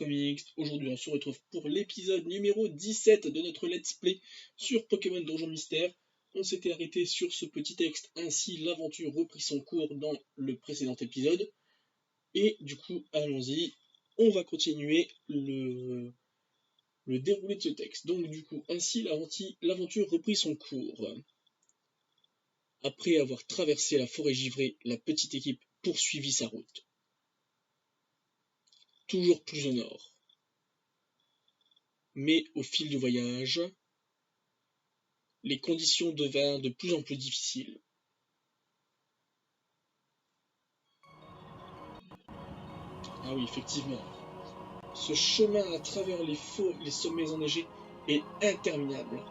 Dracomics. Aujourd'hui on se retrouve pour l'épisode numéro 17 de notre let's play sur Pokémon Donjon Mystère. On s'était arrêté sur ce petit texte, ainsi l'aventure reprit son cours dans le précédent épisode. Et du coup, allons-y, on va continuer le déroulé de ce texte. Donc du coup, ainsi l'aventure reprit son cours. Après avoir traversé la forêt givrée, la petite équipe poursuivit sa route. Toujours plus au nord. Mais au fil du voyage, les conditions devinrent de plus en plus difficiles. Ah oui, effectivement. Ce chemin à travers les sommets enneigés est interminable.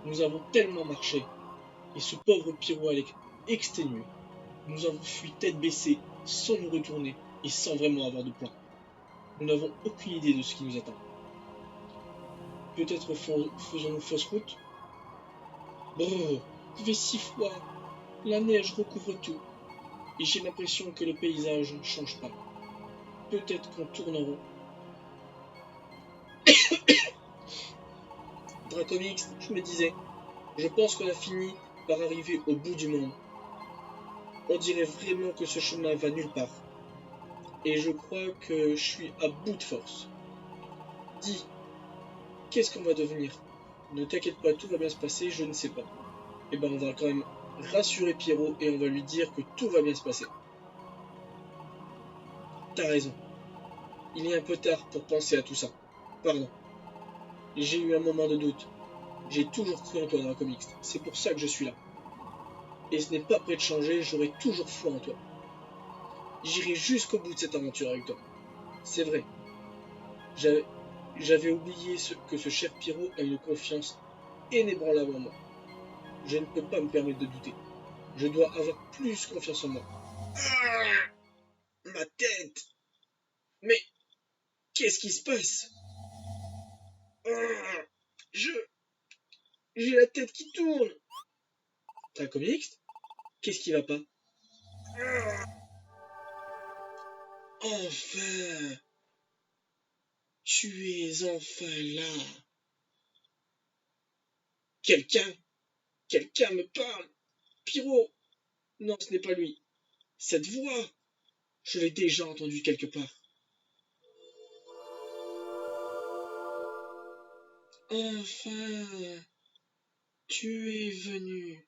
Nous avons tellement marché, et ce pauvre Pyro est exténué. Nous avons fui tête baissée, sans nous retourner, et sans vraiment avoir de plan. Nous n'avons aucune idée de ce qui nous attend. Peut-être faisons-nous fausse route? Brrr, il fait si froid. La neige recouvre tout. Et j'ai l'impression que le paysage ne change pas. Peut-être qu'on tourne en rond. Dracomix, je me disais, je pense qu'on a fini par arriver au bout du monde. On dirait vraiment que ce chemin va nulle part. Et je crois que je suis à bout de force. Dis, qu'est-ce qu'on va devenir? Ne t'inquiète pas, tout va bien se passer, je ne sais pas. Eh ben on va quand même rassurer Pierrot et on va lui dire que tout va bien se passer. T'as raison. Il est un peu tard pour penser à tout ça. Pardon. J'ai eu un moment de doute. J'ai toujours cru en toi, Dracomix. C'est pour ça que je suis là. Et ce n'est pas prêt de changer, j'aurai toujours foi en toi. J'irai jusqu'au bout de cette aventure avec toi. C'est vrai. J'avais oublié que ce cher Pyro a une confiance inébranlable en moi. Je ne peux pas me permettre de douter. Je dois avoir plus confiance en moi. Ma tête! Mais qu'est-ce qui se passe? J'ai la tête qui tourne. Dracomix? Qu'est-ce qui va pas? Enfin! Tu es enfin là! Quelqu'un me parle! Pyro! Non, ce n'est pas lui. Cette voix! Je l'ai déjà entendue quelque part. Enfin! Tu es venu.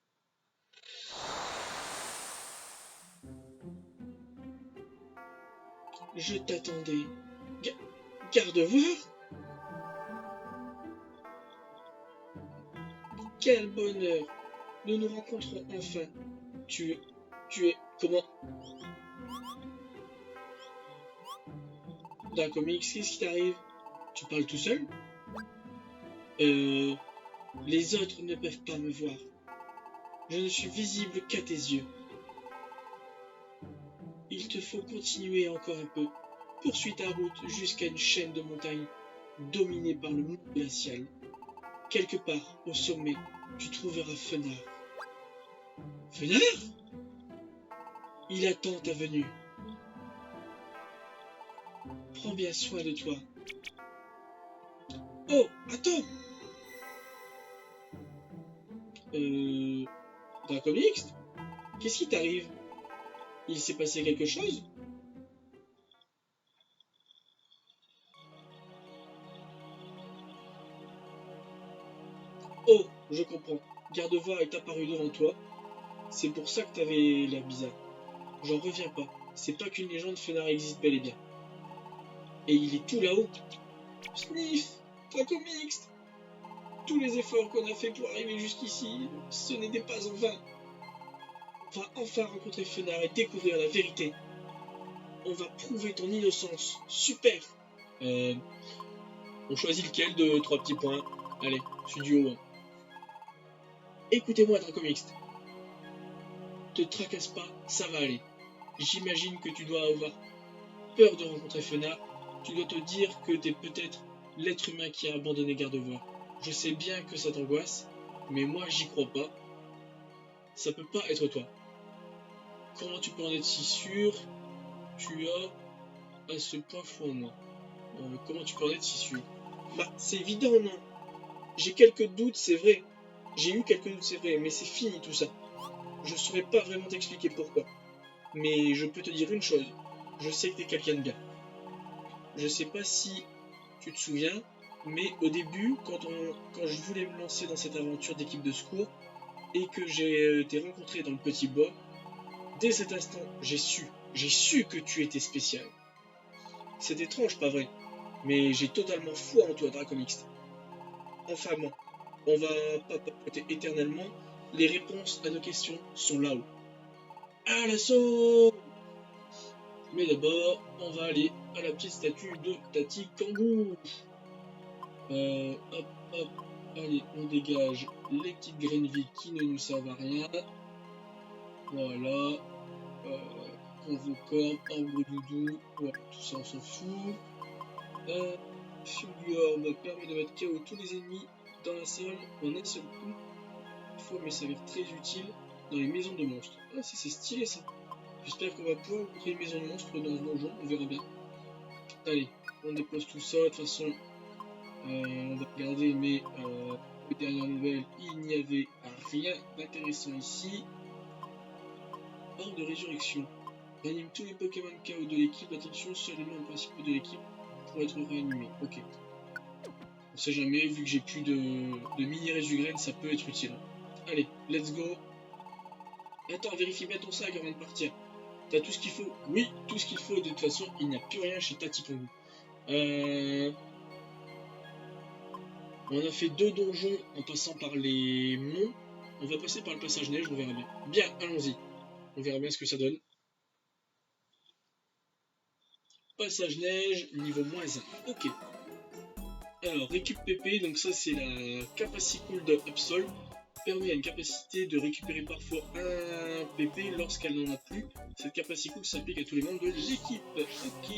Je t'attendais. Gardevoir? Quel bonheur! Nous nous rencontrons enfin. Tu es... Comment? Dracomix, qu'est-ce qui t'arrive? Tu parles tout seul? Les autres ne peuvent pas me voir. Je ne suis visible qu'à tes yeux. Il te faut continuer encore un peu. Poursuis ta route jusqu'à une chaîne de montagnes dominée par le monde glacial. Quelque part, au sommet, tu trouveras Fenard. Fenard? Il attend ta venue. Prends bien soin de toi. Oh, attends! Dracomix? Qu'est-ce qui t'arrive? Il s'est passé quelque chose? Oh, je comprends. Gardevoir est apparu devant toi. C'est pour ça que t'avais l'air bizarre. J'en reviens pas. C'est pas qu'une légende, Fenard existe bel et bien. Et il est tout là-haut. Sniff! Dracomix! Tous les efforts qu'on a fait pour arriver jusqu'ici, ce n'était pas en vain. On va enfin rencontrer Fenard et découvrir la vérité. On va prouver ton innocence. Super! On choisit lequel de 3 petits points? Allez, celui du haut. Écoutez-moi, Dracomix. Te tracasse pas, ça va aller. J'imagine que tu dois avoir peur de rencontrer Fenard. Tu dois te dire que t'es peut-être l'être humain qui a abandonné Gardevoir. Je sais bien que ça t'angoisse, mais moi j'y crois pas. Ça peut pas être toi. Comment tu peux en être si sûr? Tu as à ce point foi en moi. Comment tu peux en être si sûr? Bah, c'est évident, non? J'ai quelques doutes, c'est vrai. J'ai eu quelques doutes, c'est vrai, mais c'est fini tout ça. Je saurais pas vraiment t'expliquer pourquoi. Mais je peux te dire une chose. Je sais que t'es quelqu'un de bien. Je sais pas si tu te souviens, mais au début, quand je voulais me lancer dans cette aventure d'équipe de secours, et que j'ai été rencontré dans le petit bois, dès cet instant, j'ai su que tu étais spécial. C'est étrange, pas vrai? Mais j'ai totalement foi en toi, Dracomix. Enfin bon, on va pas papoter éternellement, les réponses à nos questions sont là-haut. À l'assaut! Mais d'abord, on va aller à la petite statue de Tati Kangou. Hop, hop, allez, on dégage les petites Greenville qui ne nous servent à rien. Voilà. Convocorbe, arbre doudou, voilà, tout ça on s'en fout. Fulgurbe permet de mettre KO tous les ennemis dans la salle en un seul coup. Parfois, mais ça s'avère très utile dans les maisons de monstres. Ah, si, c'est stylé ça. J'espère qu'on va pouvoir créer une maison de monstres dans ce donjon, on verra bien. Allez, on dépose tout ça. De toute façon, on va regarder, mais aux dernières nouvelles, il n'y avait rien d'intéressant ici. Barre de résurrection. Réanime tous les Pokémon KO de l'équipe. Attention, seuls les membres principaux de l'équipe pour être réanimés. Ok. On sait jamais, vu que j'ai plus de mini résugraines, ça peut être utile. Allez, let's go. Attends, vérifie bien ton sac avant de partir. T'as tout ce qu'il faut? Oui, tout ce qu'il faut. De toute façon, il n'y a plus rien chez Tati Kangou. On a fait 2 donjons en passant par les monts. On va passer par le passage neige, on verra bien. Bien, allons-y. On verra bien ce que ça donne. Passage neige, niveau -1. Ok. Alors, récup PP, donc ça c'est la Capacity de Absol. Permet à une capacité de récupérer parfois un PP lorsqu'elle n'en a plus. Cette capacité s'applique à tous les membres de l'équipe. Ok.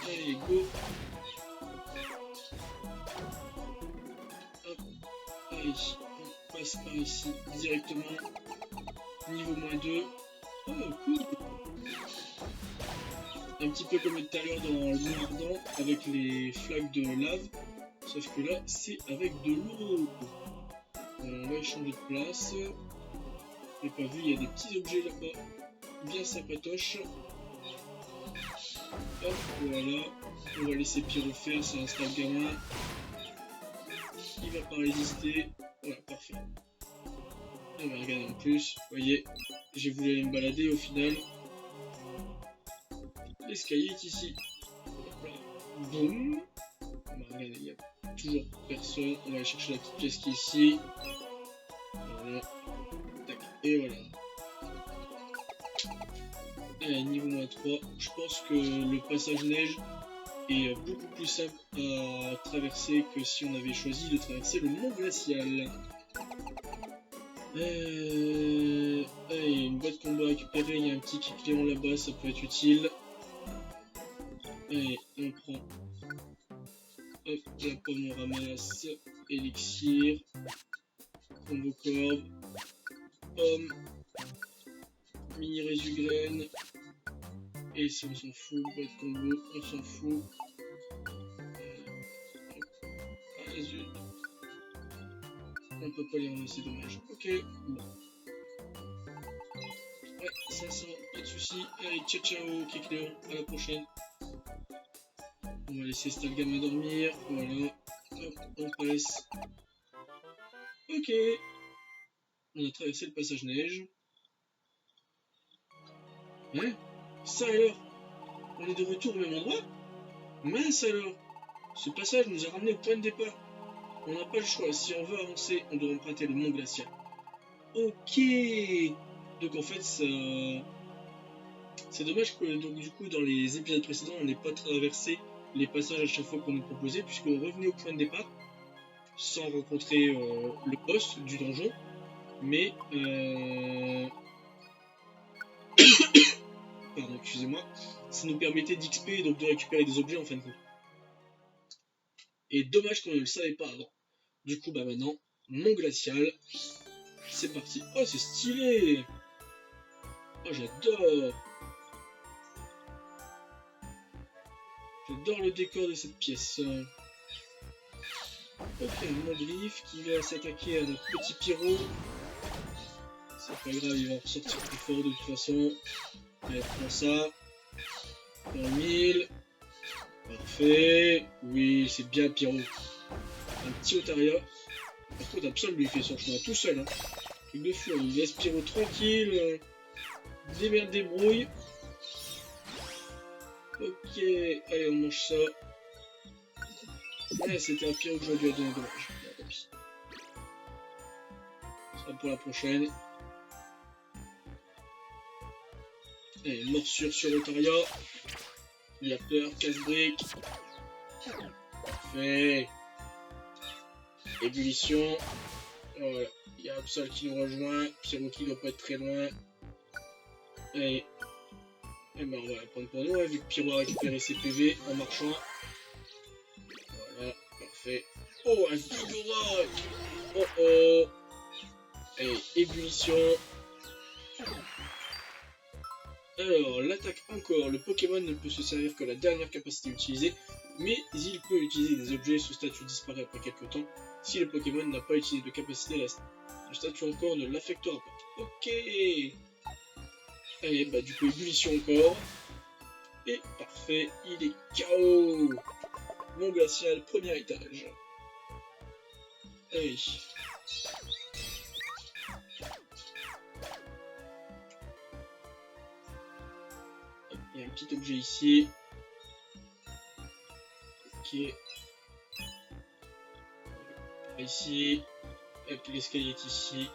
Allez, go. Hop. Allez, on passe par ici directement. Niveau -2. Oh, cool. Un petit peu comme tout à l'heure dans le Ardent avec les flaques de lave. Sauf que là, c'est avec de l'eau. On va échanger de place. J'ai pas vu, il y a des petits objets là-bas. Bien sympatoches. Hop, voilà. On va laisser Pyro faire, c'est un stade gamin. Il va pas résister. Voilà, parfait. On va regarder en plus. Vous voyez, j'ai voulu aller me balader au final. L'escalier est ici. Boum. On va regarder, il n'y a toujours personne. On va aller chercher la petite pièce qui est ici. Voilà. Tac. Et voilà. Allez, niveau -3. Je pense que le passage neige est beaucoup plus simple à traverser que si on avait choisi de traverser le mont glacial. Allez, une boîte combat récupérée, il y a un petit Kikléon là-bas, ça peut être utile. Allez, on prend. Hop, la pomme, on ramasse. Élixir. Convocorbe. Pomme. Mini résugraine. Et ça, on s'en fout. Boîte combo, on s'en fout. Ah, zut. On peut pas les ramasser, dommage. Ok, bon. Ouais, 500, pas de soucis. Allez, ciao ciao, Kikléon, à la prochaine. On va laisser Stalgama dormir, voilà. Hop, on passe. Ok. On a traversé le passage neige. Hein? Ça alors? On est de retour au même endroit? Mince alors! Ce passage nous a ramené au point de départ. On n'a pas le choix. Si on veut avancer, on doit emprunter le mont glacial. Ok! Donc en fait, ça... c'est dommage que donc, du coup, dans les épisodes précédents, on n'ait pas traversé les passages à chaque fois qu'on nous proposait, puisqu'on revenait au point de départ sans rencontrer le boss du donjon. Mais... Pardon, excusez-moi. Ça nous permettait d'XP et donc de récupérer des objets en fin de compte. Et dommage qu'on ne le savait pas avant. Du coup, bah maintenant, mont glacial. C'est parti. Oh, c'est stylé! Oh, j'adore! J'adore le décor de cette pièce. Ok, mon griffe qui va s'attaquer à notre petit pyro. C'est pas grave, il va en ressortir plus fort de toute façon. Allez, prends ça. Pour 1000. Parfait. Oui, c'est bien pyro. Un petit Otaria. Par contre, Absol lui fait son chemin tout seul. Hein. Truc de fou, il laisse Pyro tranquille. Démerde, débrouille. Ok, allez, on mange ça. Ouais, c'était un Pyro que j'aurais dû donner dommage. Bon, tant pis. Ça sera pour la prochaine. Allez, morsure sur Otaria. Il a peur, casse-brique. Parfait. Ébullition. Voilà. Il y a Absol qui nous rejoint. Pyro qui doit pas être très loin. Allez. Et ben on va la prendre pour nous, hein, vu que Pyro a récupéré ses PV en marchant. Voilà, parfait. Oh, un Vigorock. Oh oh. Allez, ébullition. Alors, l'attaque encore. Le Pokémon ne peut se servir que la dernière capacité utilisée, mais il peut utiliser des objets. Ce statut disparaît après quelques temps. Si le Pokémon n'a pas utilisé de capacité, le statut encore ne l'affectera pas. Ok. Allez, bah du coup, ébullition encore. Et parfait, il est KO. Mont glacial, premier étage. Allez. Il y a un petit objet ici. Ok. Ici. Hop, l'escalier est ici.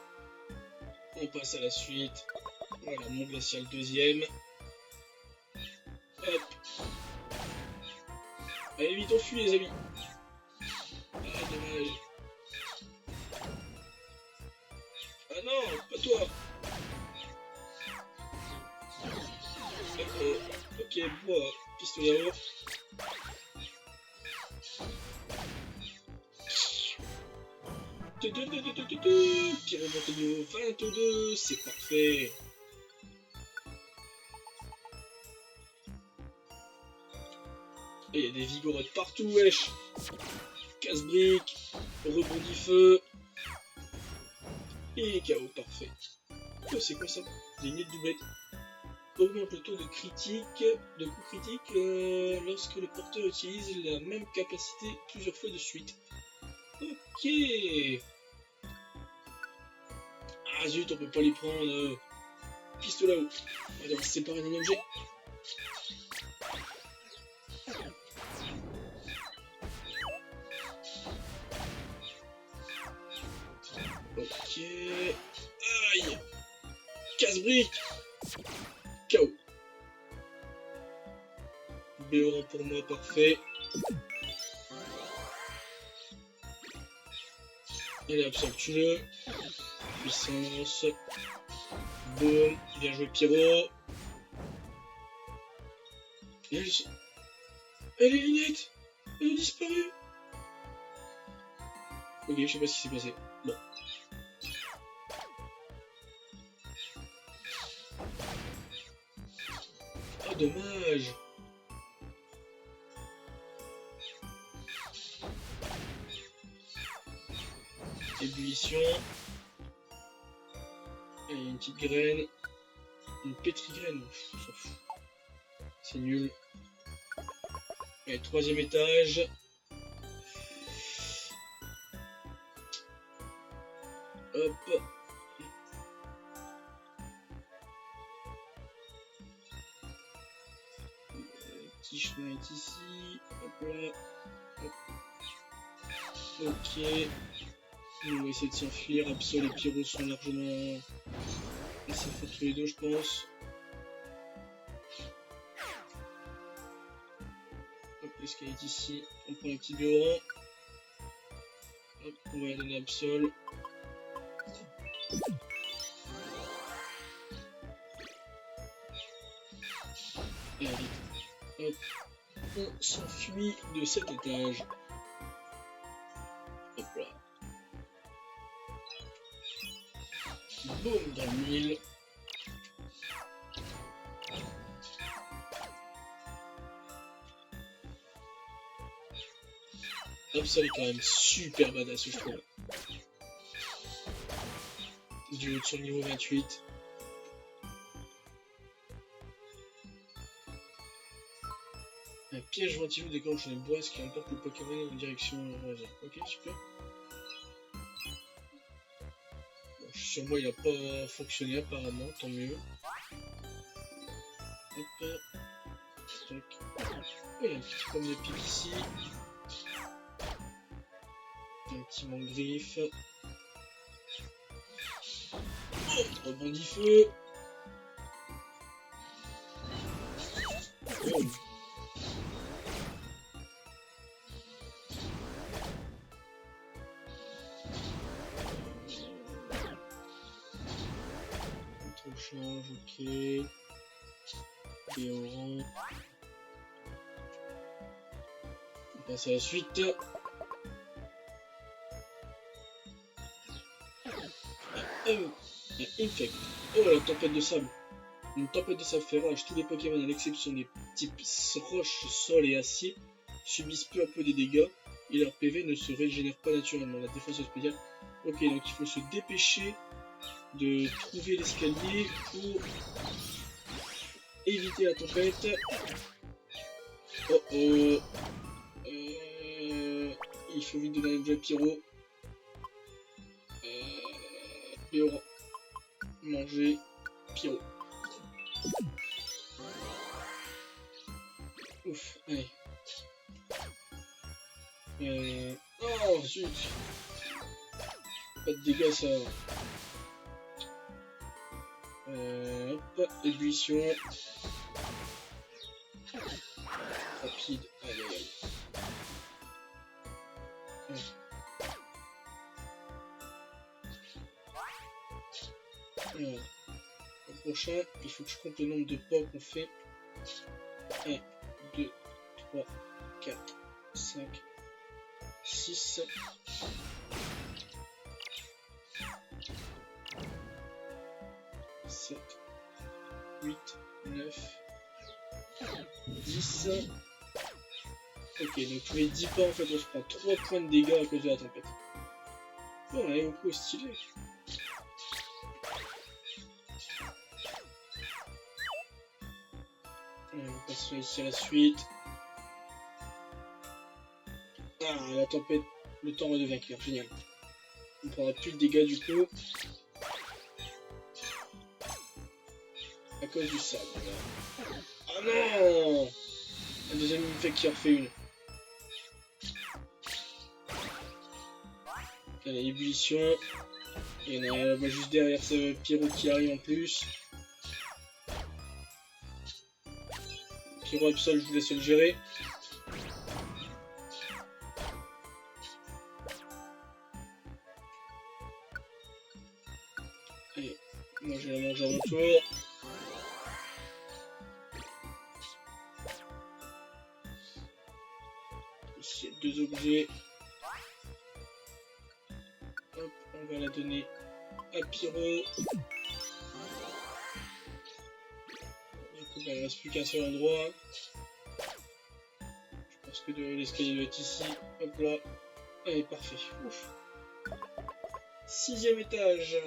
On passe à la suite. Voilà, Mont glacial deuxième. Hop. Allez vite, on fuit les amis. Ah, dommage. Ah non, pas toi. Ok, bois, pistolet à eau. Pyro monté niveau 22, c'est parfait. Et il y a des Vigorottes partout, wesh. Casse-brique, rebondit feu. Et KO, parfait. Oh, c'est quoi ça? Des lignes de doublette. Augmente le taux de critique, de coup critique lorsque le porteur utilise la même capacité plusieurs fois de suite. Ok. Ah zut, on peut pas les prendre. Pistolet à eau. On va devoir se séparer d'un objet. Ok. Aïe. Casse-brique. KO. Béoran pour moi, parfait. Allez, absolue-le. Puissance. Boum. Bien joué, Pyro. Et les lunettes. Elles ont disparu. Ok, je sais pas ce qui s'est passé. Bon. Ah, dommage. Ébullition. Et une petite graine. Une pétrigraine. On s'en fout. C'est nul. Et troisième étage. Hop. Petit chemin est ici. Hop là. Hop. Ok. On va essayer de s'enfuir. Absol et Pyro sont largement assez forts tous les deux, je pense. Hop, l'escalier est ici. On prend un petit Béoran. Hop, on va la donner à Absol. Et allez, hop, on s'enfuit de cet étage. Hop là. Boum, dans le mille. Absol est quand même super badass, je trouve. Du haut sur le niveau 28. Un piège ventileux déclenche une boisse qui emporte le Pokémon en direction laser. Ok, super. Bon, sur moi, il n'a pas fonctionné apparemment, tant mieux. Hop. Tac. Oh, il y a un petit pomme de pipe ici. Un petit mangriffe. Oh, rebondit feu. Oh. On change, ok. Et orange. On passe à la suite. Infect. Oh, la tempête de sable. Une tempête de sable fait rage. Tous les Pokémon, à l'exception des types roche, sol et acier, subissent peu à peu des dégâts et leur PV ne se régénère pas naturellement. La défense spéciale. Ok, donc il faut se dépêcher de trouver l'escalier pour éviter la tempête. Oh oh. Il faut vite donner un objet à Pyro. Pyro. Manger. Pyro. Ouf, allez. Oh zut. Pas de dégâts ça. Hop, ébullition. Rapide. Aïe aïe aïe. Alors, au prochain, il faut que je compte le nombre de pas qu'on fait. 1, 2, 3, 4, 5, 6. 7, 8, 9, 10. Ok, donc tous les 10 pas, en fait, on se prend 3 points de dégâts à cause de la tempête. Oh, elle est beaucoup stylée. On passe ici à la suite. Ah, la tempête, le temps redevient clair, génial. On prendra plus de dégâts du coup. À cause du sable. Ah non! Un deuxième infect qui en refait une. Allez, ébullition. Et on a là-bas juste derrière ce Pyro qui arrive en plus. Pyro Absol, je vous laisse le gérer. Allez, moi je vais la manger à mon tour. Ici, il y a 2 objets. Hop, on va la donner à Pyro. Du coup, bah, il ne reste plus qu'un seul endroit. Je pense que l'escalier doit être ici. Hop là. Allez, parfait. Ouf. 6e étage.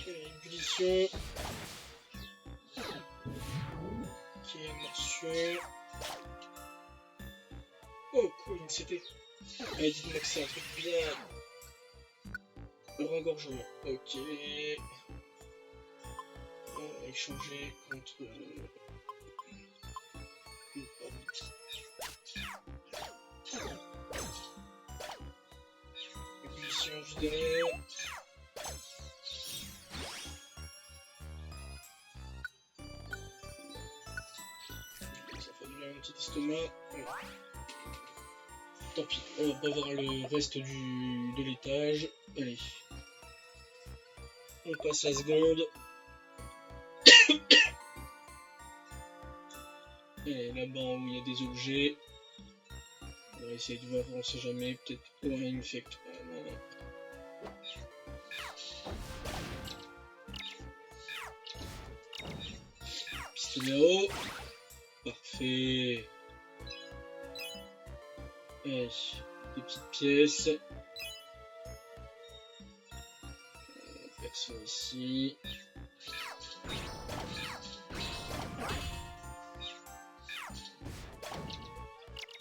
Ébullition. Ok, morsure. Oh, cool, une CT. Allez, dites-moi que c'est un truc bien. Le rengorgement. Ok. On va échanger contre une porte. Ébullition juste derrière. Ça fait du bien un petit estomac. Voilà. Tant pis, on va pas voir le reste de l'étage. Allez. On passe la seconde. Et là-bas où il y a des objets. On va essayer de voir, on sait jamais, peut-être pour un infect. pistolet. Parfait. Allez, des petites pièces. Personne ici.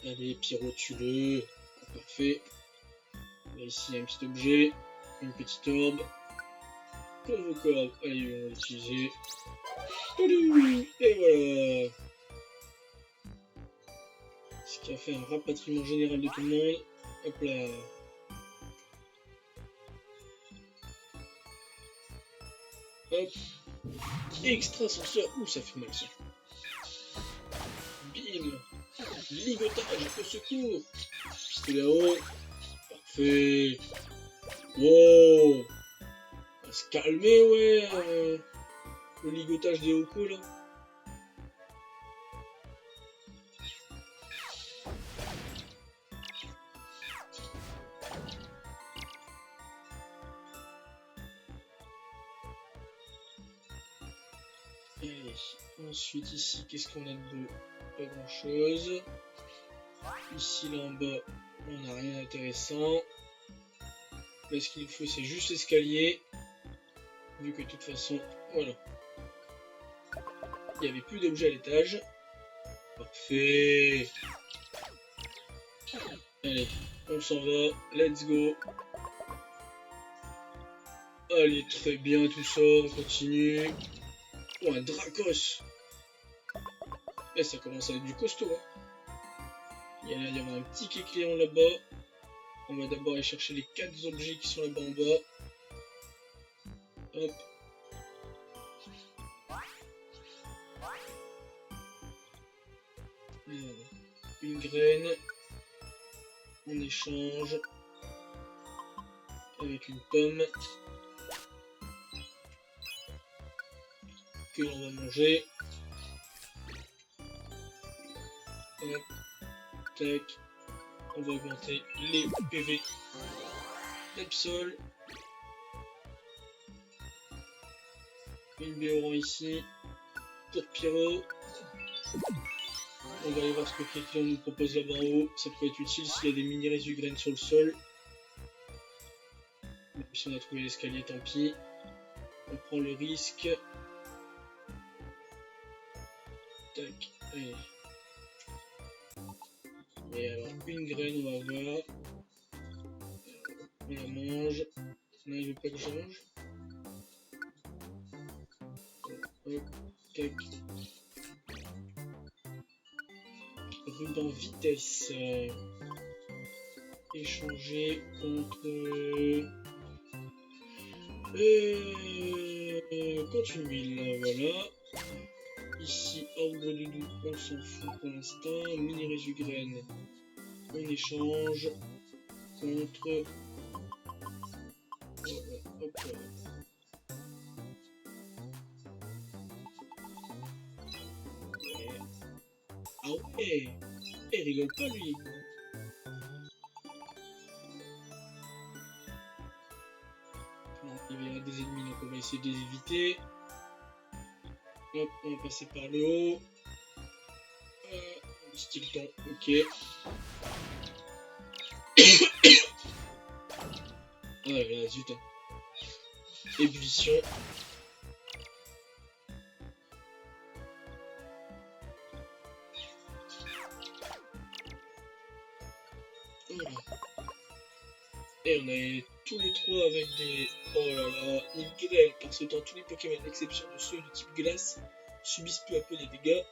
Allez, Pyro, tue-le. Parfait. Là, ici, il y a un petit objet. Une petite orbe. Convoque. Allez, on va l'utiliser. Et voilà. Ce qui a fait un rapatriement général de tout le monde. Hop là. Hop. Extrasenseur. Ouh, ça fait mal ça. Bim. Ligotage au secours. Pistolet à eau. Parfait. Wow. On va se calmer, ouais. Le ligotage des Oko là. Allez, ensuite ici, qu'est-ce qu'on a de beau? Pas grand chose. Ici là en bas, on n'a rien d'intéressant. Là ce qu'il nous faut c'est juste l'escalier. Vu que de toute façon, voilà. Il n'y avait plus d'objets à l'étage. Parfait. Allez, on s'en va. Let's go. Allez, très bien tout ça, on continue. Oh, un Dracos. Eh, ça commence à être du costaud. Hein. Il y a l'air d'y avoir un petit éclairant là-bas. On va d'abord aller chercher les 4 objets qui sont là-bas en bas. Hop. Une graine. On échange. Avec une pomme. Que l'on va manger. Hop. Tac. On va augmenter les PV d'Epsol. Une Béoran ici. Pour Pyro. On va aller voir ce que quelqu'un nous propose là-bas en haut. Ça peut être utile s'il y a des mini résugraines sur le sol. Même si on a trouvé l'escalier, tant pis. On prend le risque. Tac. Allez. Et alors, une graine, on va voir. On la mange. Non, il veut pas que je mange. Hop. Tac. Ruban vitesse. Échanger contre... contre une huile, voilà. Ici, arbre de doux, on s'en fout pour l'instant. Mini résugraine, on échange contre... Voilà, hop là. Ouais. Ah ouais, il rigole pas lui. Il y a des ennemis, donc on va essayer de les éviter. Hop, on va passer par le haut. Stilton, ok. Ah là, zut. Ébullition. Voilà. Et on a tous les 3 avec des... Oh là là, une grêle, parce que dans tous les Pokémon, à l'exception de ceux de type glace, subissent peu à peu des dégâts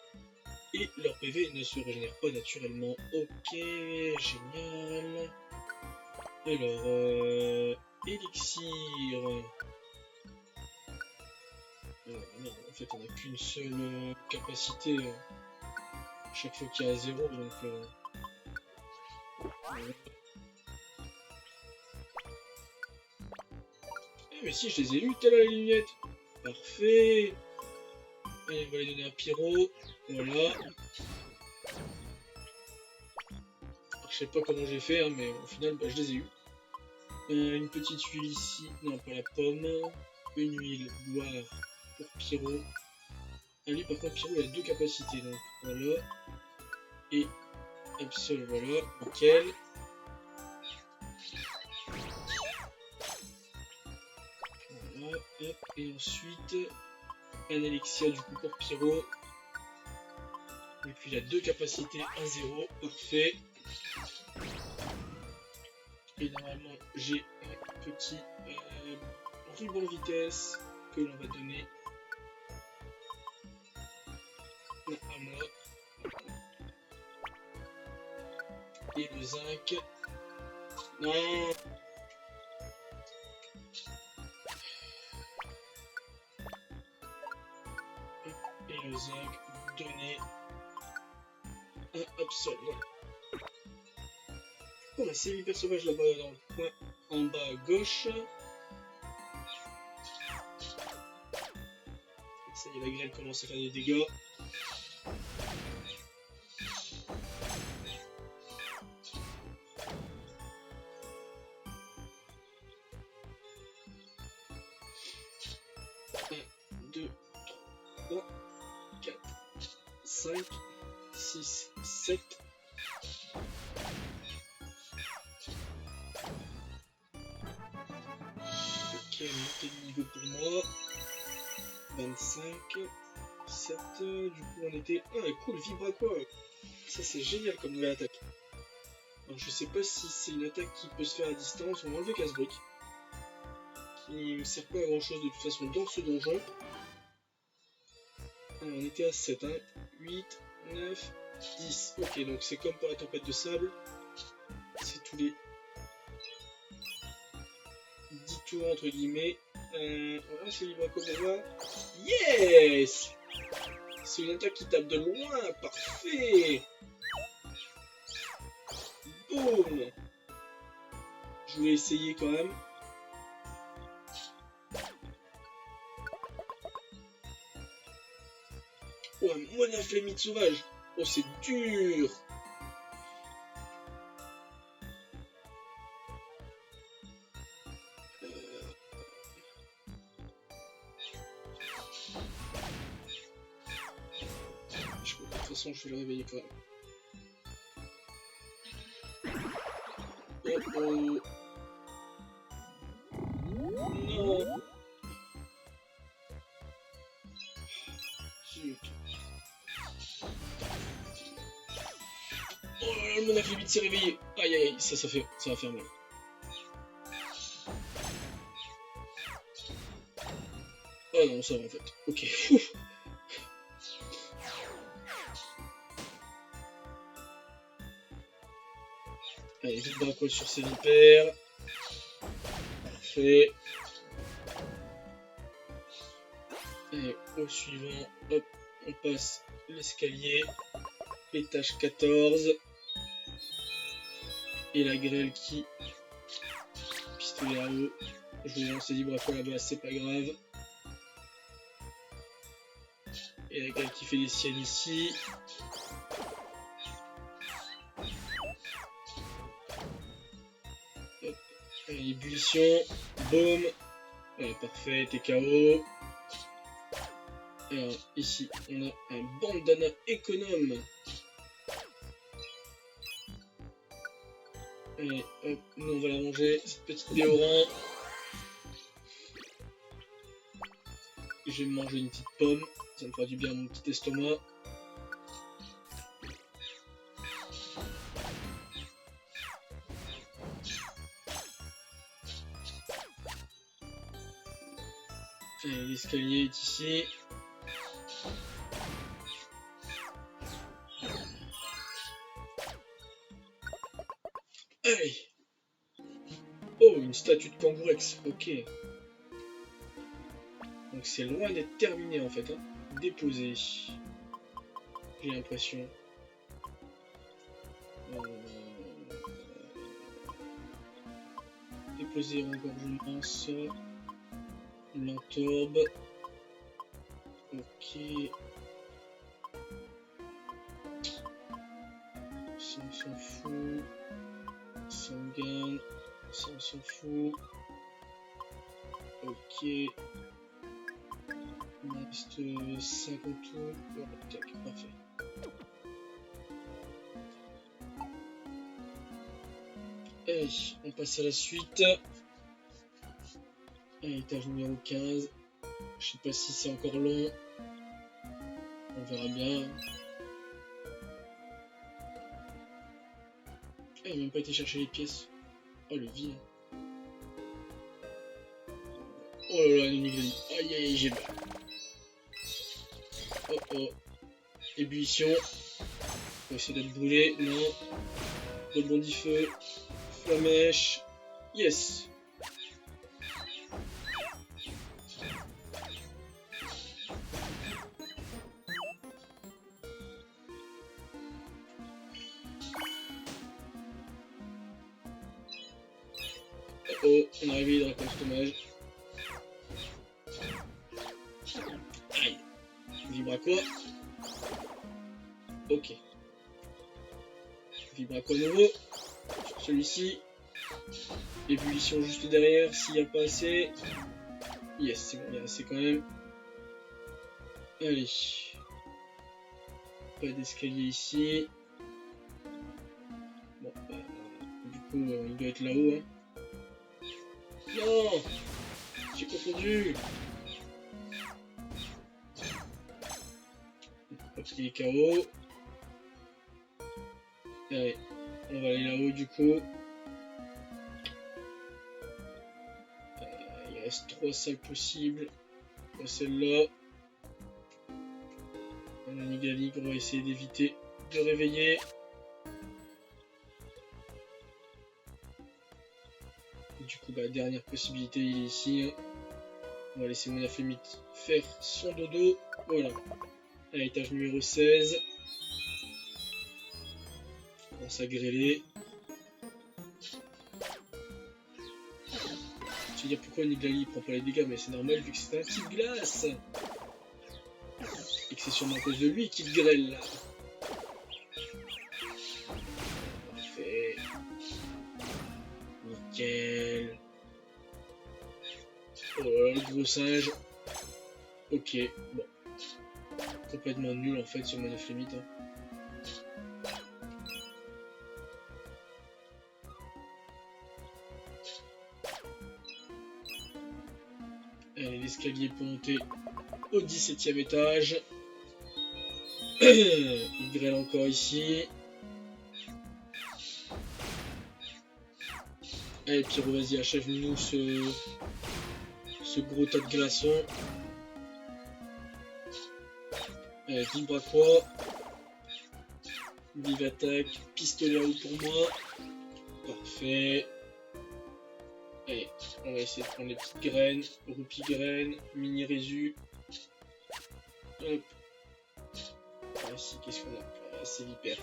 et leur PV ne se régénère pas naturellement. Ok, génial. Alors, élixir. Non, en fait, on n'a qu'une seule capacité chaque fois qu'il y a 0, donc... mais si, je les ai eus, telle la lunette. Parfait. Allez, on va les donner à Pyro. Voilà. Alors, je sais pas comment j'ai fait, hein, mais au final, bah, je les ai eus. Une petite huile ici. Non, pas la pomme. Une huile boire pour Pyro. Ah, lui par contre Pyro il a 2 capacités, donc voilà. Et Absol, voilà, nickel. Voilà, hop, et ensuite un Elixir du coup pour Pyro. Et puis il a 2 capacités 1-0, parfait. Et normalement j'ai un petit ruban vitesse que l'on va donner à moi. Et le zinc. Non. Et le zinc donné à Absol. On a ces hyper sauvages là-bas dans le coin en bas à gauche. Ça y est, la grêle commence à faire des dégâts. Un, 2, 3, 4, 5, 6, 7. Ok, montée de niveau pour moi. 25, 7. Du coup, on était. Ah, cool, Vibra quoi. Ça, c'est génial comme nouvelle attaque. Alors, je sais pas si c'est une attaque qui peut se faire à distance. On va enlever Casse-Brique. Qui ne sert pas à grand chose de toute façon dans ce donjon. Alors, on était à 7, hein. 8, 9, 10. Ok, donc c'est comme pour la tempête de sable. C'est tous les 10 tours entre guillemets. Voilà, c'est libre à voir. Yes! C'est une attaque qui tape de loin. Parfait! Boum! Je voulais essayer quand même. Oh, un Mona Flémite sauvage! Oh, c'est dur! Je crois que de toute façon, je vais le réveiller quand même. Oh oh! Non! Zut! Oh là là, le Mona Flémite s'est réveillé! Aïe aïe, ça va faire mal. Oh non, ça va en fait. Ok. Allez, vite braquage sur ses vipères. Parfait. Et au suivant, hop, on passe l'escalier. Étage 14. Et la grêle qui... Pistolet à eau. Je vais lancer du braquage là-bas, c'est pas grave. Et la grêle qui fait des siennes ici. Hop. Allez, ébullition. Boum. Allez, parfait, t'es KO. Alors, ici, on a un bandana économe. Allez, hop, nous on va la manger, cette petite déodorant. Je vais me manger une petite pomme, ça me fera du bien à mon petit estomac. L'escalier est ici. Allez. Oh, une statue de Kangourex, ok. Donc c'est loin d'être terminé en fait, hein. Déposé. J'ai l'impression. Déposer engorgement, ça. L'entorbe. Ok. Ça on s'en fout. Sanguin. Ça on s'en fout. Ok. reste 50 tours. Voilà, tac, parfait. Allez, on passe à la suite. Allez, étage numéro 15. Je sais pas si c'est encore long. On verra bien. Ah, il n'a même pas été chercher les pièces. Oh, le vide. Oh là là, l'ennemi gris. Aïe aïe, j'ai peur. Oh oh. Ébullition. On va essayer de le brûler. Non. Rebondit feu. Flamèche. Yes. Oh oh, on a réveillé Draco, c'est dommage. Aïe. Vibre à quoi? Ok. Vibre à quoi nouveau? Sur celui-ci. Ébullition juste derrière, s'il n'y a pas assez. Yes, c'est bon, il y a assez quand même. Allez. Pas d'escalier ici. Bon, du coup, il doit être là-haut. Hein. Non! J'ai confondu! Parce qu'il est KO. Allez, on va aller là-haut du coup. Il reste 3 salles possibles. Celle-là. On a Nigali qu'on va essayer d'éviter de réveiller. Du coup, dernière possibilité, il est ici. Hein. On va laisser mon Aflémite faire son dodo. Voilà. À l'étage numéro 16. On commence à grêler. Je vais dire pourquoi Nigali il prend pas les dégâts, mais c'est normal vu que c'est un type glace. Et que c'est sûrement à cause de lui qu'il grêle là. Parfait. Nickel. Oh là là, le gros singe. Ok, bon. Complètement nul en fait sur mon Aflémite. Hein. Allez, l'escalier peut monter au 17e étage. Il grêle encore ici. Allez, Pyro, vas-y, achève-nous ce gros tas de glaçons. Allez, vibre à quoi? Vive attaque, pistolet à eau pour moi. Parfait. Allez, on va essayer de prendre les petites graines, roupie graines, mini résu. Hop. Ici, qu'est-ce qu'on a? Ah, c'est l'hyper.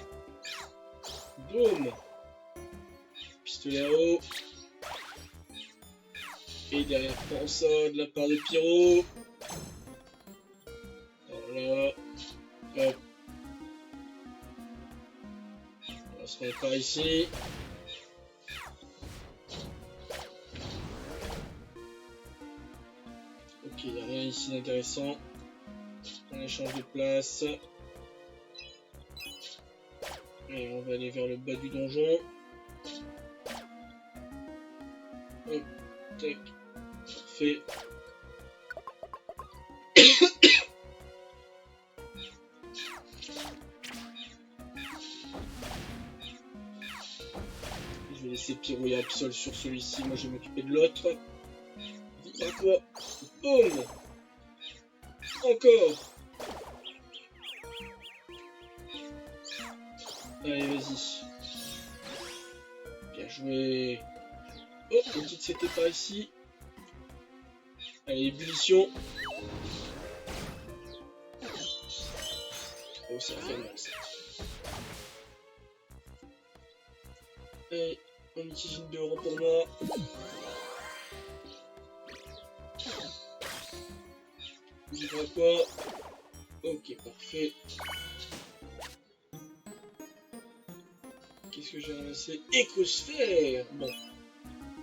Boum. Pistolet à eau. Et derrière, prends ça de la part de Pyro. Voilà. Hop. On va se remettre par ici. Ok, il n'y a rien ici d'intéressant. On échange de place. Et on va aller vers le bas du donjon. Hop, tac. Parfait. Je vais laisser Pyro et Absol sur celui-ci. Moi, je vais m'occuper de l'autre. Vibre à quoi? Boum. Encore. Allez, vas-y. Bien joué. Oh, une petite CT par ici. Allez, ébullition. Oh, ça fait mal ça. Allez, on utilise une 2 € pour moi. Vibre à quoi? Ok, parfait. Qu'est-ce que j'ai ramassé? Écosphère. Bon.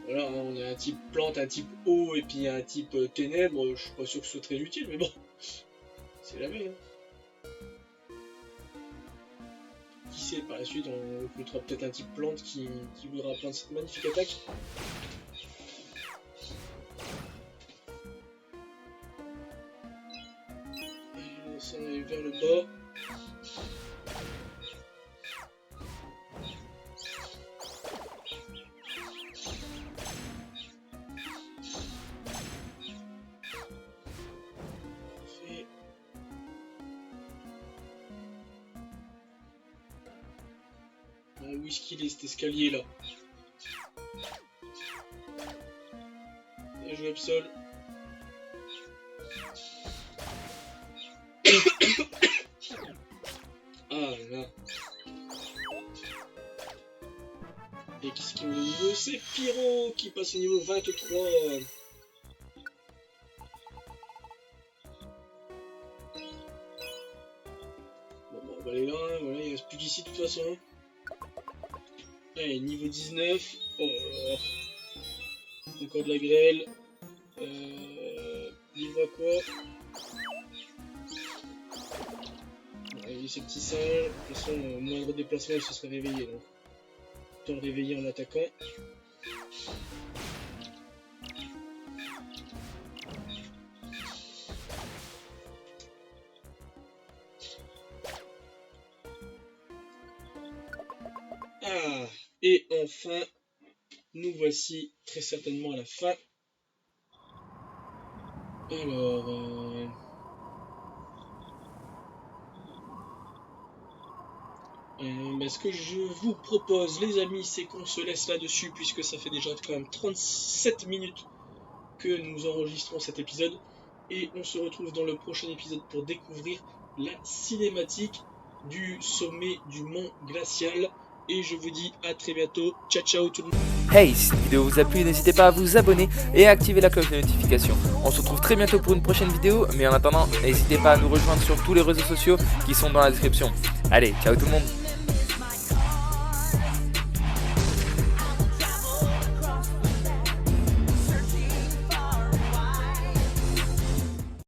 Voilà, on a un type plante, un type eau et puis un type ténèbres. Je suis pas sûr que ce soit très utile, mais bon. C'est jamais, hein. Qui sait, par la suite, on recrutera peut-être un type plante qui voudra prendre cette magnifique attaque. Et on s'en est vers le bas. Où est-ce qu'il est cet escalier là? Bien joué Absol. Ah là. Et qu'est-ce qui me donne niveau? C'est Pyro qui passe au niveau 23. Bon, on va aller là, voilà, il reste plus qu'ici de toute façon. Allez, niveau 19. Oh, encore de la grêle. Niveau à quoi? Allez, ces petits singes. De toute façon, au moindre déplacement, il se serait réveillé. Donc, autant le réveiller en attaquant. Ah, et enfin, nous voici très certainement à la fin. Alors, ce que je vous propose, les amis, c'est qu'on se laisse là-dessus, puisque ça fait déjà quand même 37 minutes que nous enregistrons cet épisode. Et on se retrouve dans le prochain épisode pour découvrir la cinématique du sommet du mont glacial. Et je vous dis à très bientôt. Ciao ciao tout le monde. Hey, si cette vidéo vous a plu, n'hésitez pas à vous abonner et à activer la cloche de notification. On se retrouve très bientôt pour une prochaine vidéo, mais en attendant, n'hésitez pas à nous rejoindre sur tous les réseaux sociaux qui sont dans la description. Allez, ciao tout le monde.